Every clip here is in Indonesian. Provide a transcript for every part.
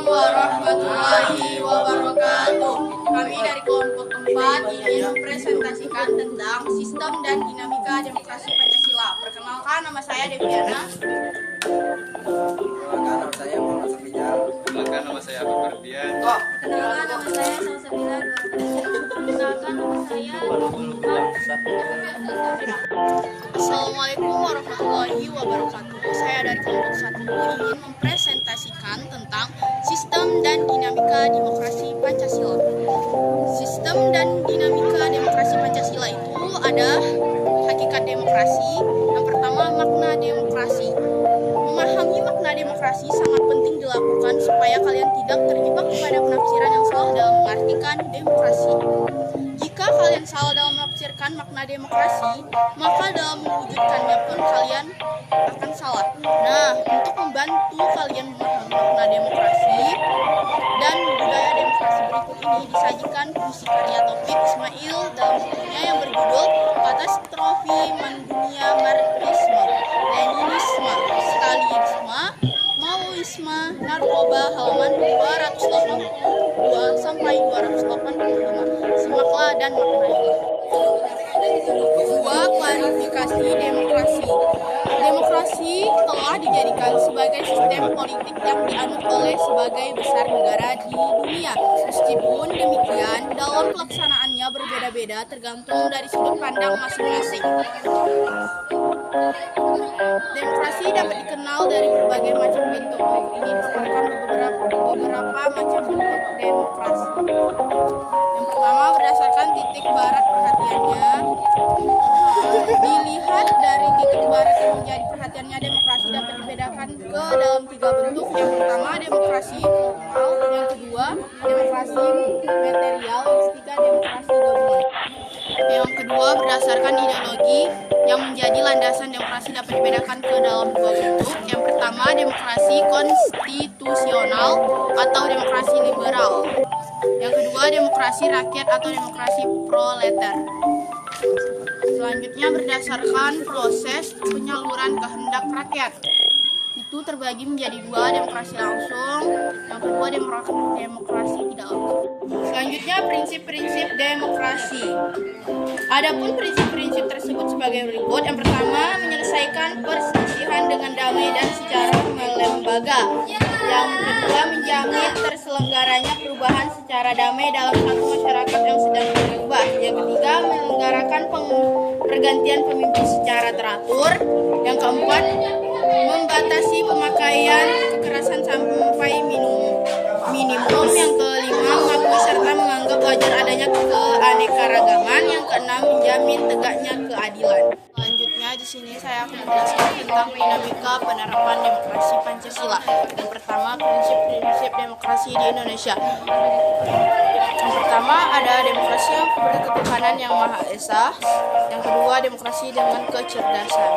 warahmatullahi wabarakatuh. Kami dari kelompok 4 ingin mempresentasikan tentang sistem dan dinamika demokrasi Pancasila. Perkenalkan, nama saya Deviana. Nama saya Muhammad Safijal. Perkenalkan, nama saya Abu Ferdian. Perkenalkan, nama saya Salsabila. Perkenalkan, nama saya Assalamualaikum warahmatullahi wabarakatuh. Saya dari kelompok 1 ingin mempresentasikan tentang sistem dan dinamika demokrasi Pancasila. Sistem dan dinamika demokrasi Pancasila itu ada hakikat demokrasi. Yang pertama, makna demokrasi. Memahami makna demokrasi sangat penting dilakukan supaya kalian tidak terjebak kepada penafsiran yang salah dalam mengartikan demokrasi. Jika kalian salah dalam menafsirkan makna demokrasi, maka dalam mewujudkannya pun kalian akan salah. Nah, untuk membantu kalian memahami makna demokrasi dan budaya demokrasi berikut ini disajikan puisi karya Taufik Ismail dalam bukunya yang berjudul Katastrofi Mendunia Marxisme, Leninisme, Stalinisme, Maoisme, Narkoba, halaman 282 sampai 285. Simaklah dan maknailah. 2. Klarifikasi demokrasi. Demokrasi telah dijadikan sebagai sistem politik yang dianut oleh sebagai besar negara di dunia. Meskipun demikian, dalam pelaksanaannya berbeda-beda tergantung dari sudut pandang masing-masing. Demokrasi dapat dikenal dari berbagai macam bentuk. Ini disebutkan beberapa macam bentuk demokrasi. Yang pertama, berdasarkan titik barat perhatiannya. Dilihat dari titik barat yang menjadi perhatiannya, demokrasi dapat dibedakan ke dalam 3 bentuk. Yang pertama, demokrasi formal. Yang kedua, demokrasi material. Yang ketiga, demokrasi gabungan. Yang kedua, berdasarkan ideologi yang menjadi landasan demokrasi dapat dibedakan ke dalam 2 bentuk. Yang pertama, demokrasi konstitusional atau demokrasi liberal. Yang kedua, demokrasi rakyat atau demokrasi proletar. Selanjutnya, berdasarkan proses penyaluran kehendak rakyat. Itu terbagi menjadi 2, demokrasi langsung. Yang kedua, demokrasi tidak langsung. Selanjutnya, prinsip-prinsip demokrasi. Adapun prinsip-prinsip tersebut sebagai berikut. Yang pertama, menyelesaikan perselisihan dengan damai dan secara lembaga. Yang kedua, menjamin terselenggaranya perubahan secara damai dalam satu masyarakat yang sedang berubah. Yang ketiga, menyelenggarakan pergantian pemimpin secara teratur. Yang keempat, membatasi pemakaian kekerasan sampai minimum. Yang kelima, mengakui serta menganggap wajar adanya keanekaragaman. Yang keenam, menjamin tegaknya keadilan. Selanjutnya di sini saya akan menjelaskan tentang dinamika penerapan demokrasi Pancasila. Yang pertama, prinsip-prinsip demokrasi di Indonesia. Yang pertama, ada demokrasi yang berketuhanan yang Maha Esa. Yang kedua, demokrasi dengan kecerdasan.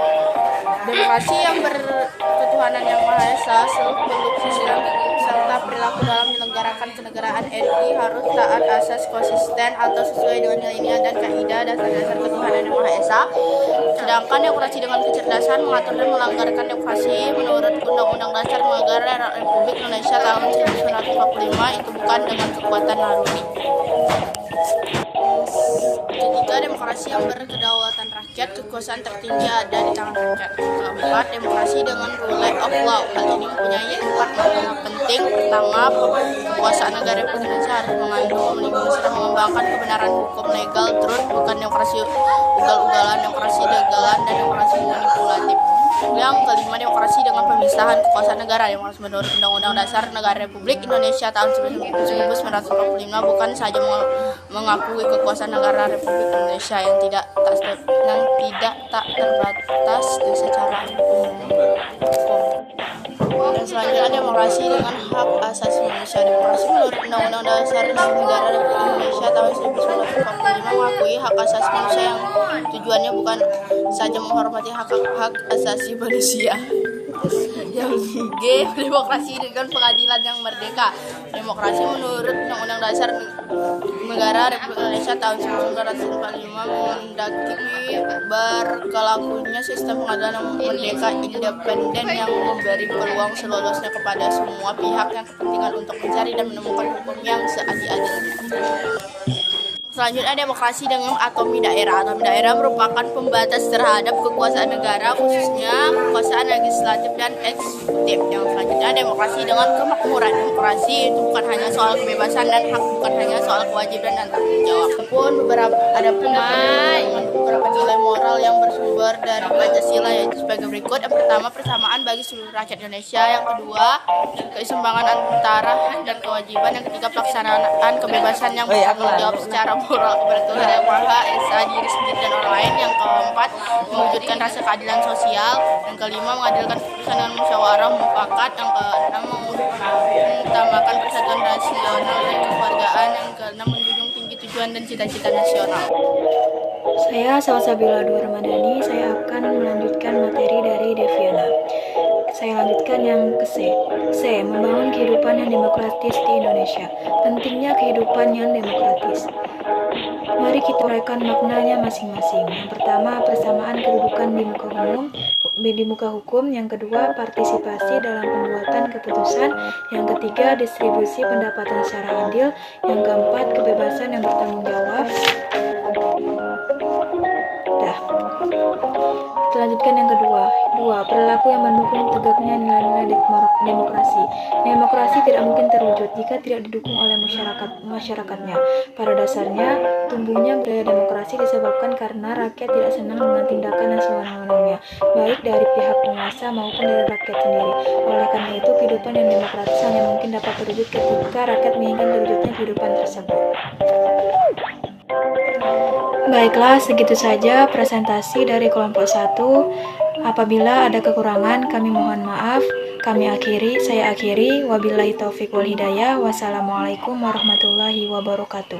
Demokrasi yang berketuhanan yang Maha Esa, seluk-beluk sistem serta perilaku dalam menyelenggarakan kenegaraan RI harus taat asas konsisten atau sesuai dengan nilai-nilai dan kaidah dasar-dasar ketuhanan yang Maha Esa. Sedangkan demokrasi dengan kecerdasan mengatur dan melanggarkan demokrasi menurut Undang-Undang Dasar Negara Republik Indonesia tahun 1945 itu bukan dengan kekuatan naluri. Ketiga, demokrasi yang berkedaulatan rakyat, kekuasaan tertinggi ada di tangan rakyat. Keempat, demokrasi dengan rule of law. Hal ini mempunyai 4 makna penting. Pertama, kekuasaan negara Republik Indonesia harus mengandung, melindungi, serta mengembangkan kebenaran hukum legal, truth, bukan demokrasi ugal-ugalan, demokrasi legalan, dan demokrasi manipulatif. Yang kelima, demokrasi dengan pemisahan kekuasaan negara. Demokrasi menurut Undang-Undang Dasar Negara Republik Indonesia tahun 1945 bukan saja mengakui kekuasaan negara Republik Indonesia yang tidak tak terbatas secara hukum. Dan selanjutnya, demokrasi dengan hak asasi manusia. Demokrasi menurut Undang-Undang Dasar Negara Republik Indonesia tahun 1945 mengakui hak asasi manusia yang tujuannya bukan saja menghormati hak asasi manusia, Yang G, demokrasi dengan pengadilan yang merdeka. Demokrasi menurut Undang-Undang Dasar Negara Republik Indonesia tahun 1945 mendaki berlakunya sistem pengadilan yang merdeka, independen yang memberi peluang selulusnya kepada semua pihak yang kepentingan untuk mencari dan menemukan hukum yang seadil-adilnya. Selanjutnya, demokrasi dengan otonomi daerah. Otonomi daerah merupakan pembatas terhadap kekuasaan negara, khususnya kekuasaan legislatif dan eksekutif. Yang selanjutnya, demokrasi dengan kemakmuran. Demokrasi itu bukan hanya soal kebebasan dan hak, bukan hanya soal kewajiban dan tanggung jawab. Ada pun beberapa nilai moral yang bersumber dari Pancasila, yaitu sebagai berikut. Yang pertama, persamaan bagi seluruh rakyat Indonesia. Yang kedua, keseimbangan antara hak dan kewajiban. Yang ketiga, pelaksanaan kebebasan yang bertanggung jawab secara moral kepada Tuhan Yang Maha Esa, diri sendiri dan orang lain. Yang keempat, mewujudkan rasa keadilan sosial. Yang kelima, mengadilkan keputusan dengan musyawarah mufakat. Yang keenam, mengutamakan persatuan nasional dan kekeluargaan. Yang keenam, menjunjung tinggi tujuan dan cita-cita nasional. Saya Salsabila Dua Ramadhani, saya akan melanjutkan materi dari Deviana. Saya lanjutkan yang ke C. C. Membangun kehidupan yang demokratis di Indonesia. Pentingnya kehidupan yang demokratis. Mari kita uraikan maknanya masing-masing. Yang pertama, persamaan kedudukan di muka hukum. Yang kedua, partisipasi dalam pembuatan keputusan. Yang ketiga, distribusi pendapatan secara adil. Yang keempat, kebebasan yang bertanggung jawab. Selanjutkan yang kedua. Dua, perilaku yang mendukung tegaknya nilai-nilai demokrasi. Demokrasi tidak mungkin terwujud jika tidak didukung oleh masyarakatnya. Pada dasarnya, tumbuhnya budaya demokrasi disebabkan karena rakyat tidak senang dengan tindakan yang sewenang-wenangnya, baik dari pihak penguasa maupun dari rakyat sendiri. Oleh karena itu, kehidupan yang demokratis hanya mungkin dapat terwujud ketika rakyat menginginkan terwujudnya kehidupan tersebut. Baiklah, segitu saja presentasi dari kelompok 1. Apabila ada kekurangan, kami mohon maaf. Saya akhiri. Wabillahi taufiq wal hidayah. Wassalamualaikum warahmatullahi wabarakatuh.